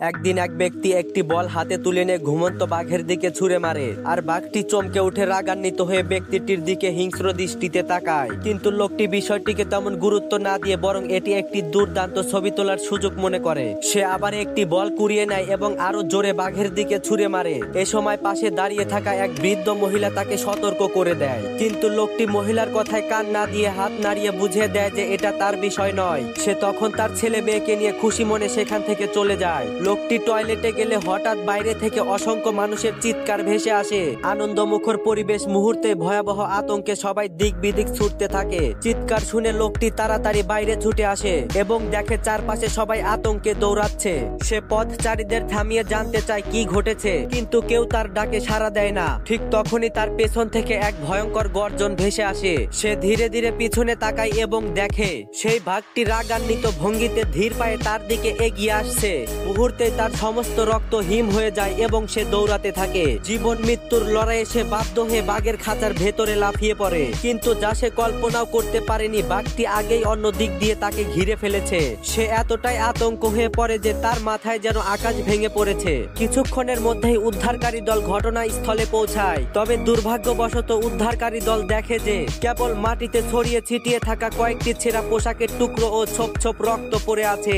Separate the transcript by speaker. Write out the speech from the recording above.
Speaker 1: একদিন এক ব্যক্তি একটি বল হাতে তুলে নিয়ে ঘুমন্ত বাঘের দিকে ছুঁড়ে মারে, আর বাঘটি চমকে উঠে রাগান্বিত হয়ে ব্যক্তিটির দিকে হিংস্র দৃষ্টিতে তাকায়। কিন্তু লোকটি বিষয়টিকে তেমন গুরুত্ব না দিয়ে বরং এটি একটি দুর্দান্ত ছবি তোলার সুযোগ মনে করে। সে আবার একটি বল কুড়িয়ে নেয় এবং আরো জোরে বাঘের দিকে ছুঁড়ে মারে। এ সময় পাশে দাঁড়িয়ে থাকা এক বৃদ্ধ মহিলা তাকে সতর্ক করে দেয়, কিন্তু লোকটি মহিলার কথায় কান না দিয়ে হাত নাড়িয়ে বুঝিয়ে দেয় যে এটা তার বিষয় নয়। সে তখন তার ছেলে মেয়েকে নিয়ে খুশি মনে সেখান থেকে চলে যায়। লোকটি টয়লেটে গেলে হঠাৎ বাইরে থেকে অসংখ্য মানুষের চিৎকার ভেসে আসে। আনন্দমুখর পরিবেশ মুহূর্তে ভয়াবহ আতঙ্কে সবাই দিক বিদিক ছুটতে থাকে। চিৎকার শুনে লোকটি তাড়াতাড়ি বাইরে ছুটে আসে এবং দেখে চারপাশে সবাই আতঙ্কে দৌড়াচ্ছে। সে পথচারীদের থামিয়ে জানতে চায় কি ঘটেছে, কিন্তু কেউ তার ডাকে সাড়া দেয় না। ঠিক তখনই তার পেছন থেকে এক ভয়ঙ্কর গর্জন ভেসে আসে। সে ধীরে ধীরে পিছনে তাকায় এবং দেখে সেই বাঘটি রাগান্বিত ভঙ্গিতে ধীর পায়ে তার দিকে এগিয়ে আসছে। মুহূর্তে তার সমস্ত রক্ত হিম হয়ে যায় এবং সে দৌড়াতে থাকে। জীবন মৃত্যুর লড়াইয়ে সে বাধ্য হয়ে বাঘের খাঁচার ভেতরে লাফিয়ে পড়ে, কিন্তু যা সে কল্পনাও করতে পারেনি বাঘটি আগেই অন্য দিক দিয়ে তাকে ঘিরে ফেলেছে। সে এতটাই আতঙ্ক হয়ে পড়ে যে তার মাথায় যেন আকাশ ভেঙে পড়েছে। কিছুক্ষণের মধ্যেই উদ্ধারকারী দল ঘটনাস্থলে পৌঁছায়, তবে দুর্ভাগ্যবশত উদ্ধারকারী দল দেখে যে কেবল মাটিতে ছড়িয়ে ছিটিয়ে থাকা কয়েকটি ছেঁড়া পোশাকের টুকরো ও ছোপ ছোপ রক্ত পড়ে আছে।